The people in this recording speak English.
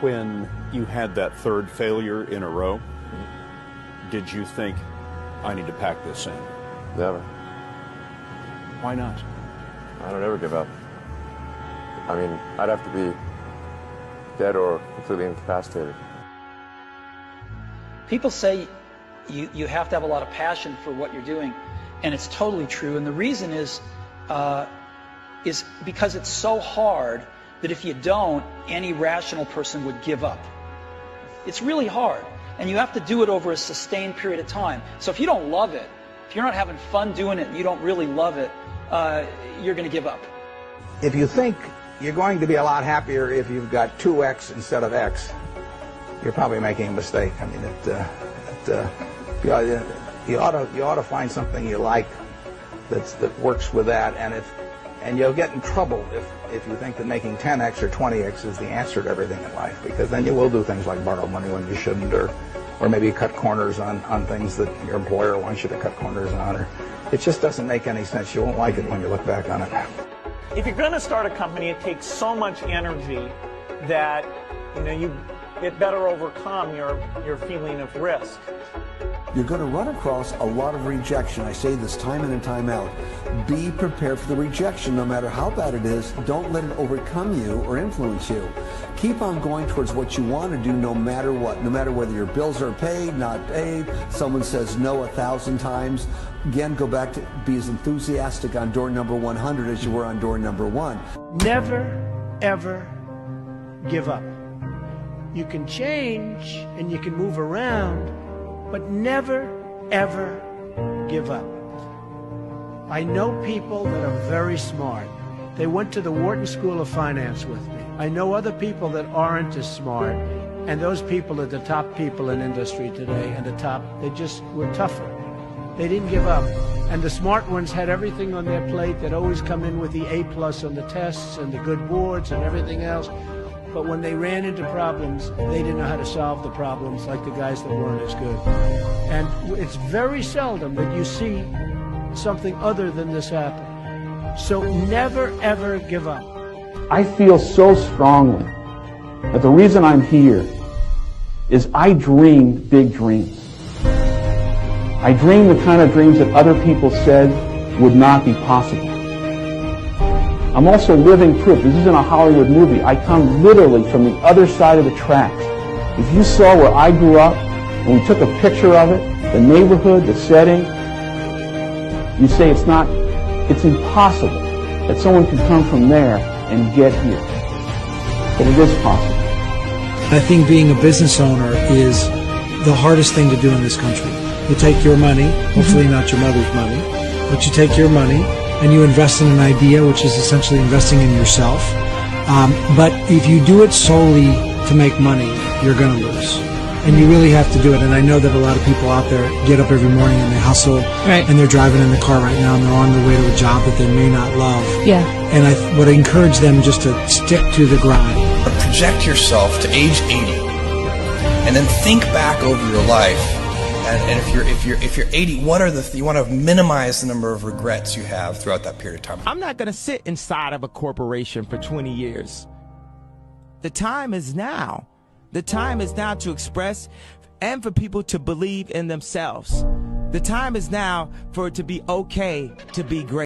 When you had that third failure in a row, did you think, I need to pack this in? Never. Why not? I don't ever give up. I mean, I'd have to be dead or completely incapacitated. People say you have to have a lot of passion for what you're doing, and it's totally true. And the reason is because it's so hard that if you don't, any rational person would give up. It's really hard, and you have to do it over a sustained period of time. So if you don't love it, if you're not having fun doing it and you don't really love it, you're going to give up. If you think you're going to be a lot happier if you've got 2x instead of x, you're probably making a mistake. I mean, you ought to find something you like that works with that, and you'll get in trouble if you think that making 10x or 20x is the answer to everything in life, because then you will do things like borrow money when you shouldn't, or maybe cut corners on things that your employer wants you to cut corners on. Or it just doesn't make any sense. You won't like it when you look back on it. If you're going to start a company, it takes so much energy that it better overcome your feeling of risk. You're going to run across a lot of rejection. I say this time in and time out. Be prepared for the rejection, no matter how bad it is. Don't let it overcome you or influence you. Keep on going towards what you want to do, no matter what. No matter whether your bills are paid, not paid, someone says no 1,000 times. Again, go back to be as enthusiastic on door number 100 as you were on door number 1. Never, ever give up. You can change and you can move around, but never, ever give up. I know people that are very smart. They went to the Wharton School of Finance with me. I know other people that aren't as smart, and those people are the top people in industry today, and they just were tougher. They didn't give up. And the smart ones had everything on their plate. They'd always come in with the A+ on the tests and the good boards and everything else. But when they ran into problems, they didn't know how to solve the problems like the guys that weren't as good. And it's very seldom that you see something other than this happen. So never, ever give up. I feel so strongly that the reason I'm here is I dreamed big dreams. I dreamed the kind of dreams that other people said would not be possible. I'm also living proof. This isn't a Hollywood movie. I come literally from the other side of the tracks. If you saw where I grew up, and we took a picture of it, the neighborhood, the setting, you'd say it's impossible that someone could come from there and get here. But it is possible. I think being a business owner is the hardest thing to do in this country. You take your money, hopefully not your mother's money, but you take your money and you invest in an idea, which is essentially investing in yourself. But if you do it solely to make money, you're going to lose. And you really have to do it. And I know that a lot of people out there get up every morning and they hustle, right, and they're driving in the car right now and they're on their way to a job that they may not love. Yeah. And I would encourage them just to stick to the grind. Project yourself to age 80 and then think back over your life. And if you're 80, what are you want to minimize the number of regrets you have throughout that period of time. I'm not going to sit inside of a corporation for 20 years. The time is now. The time is now to express and for people to believe in themselves. The time is now for it to be okay to be great.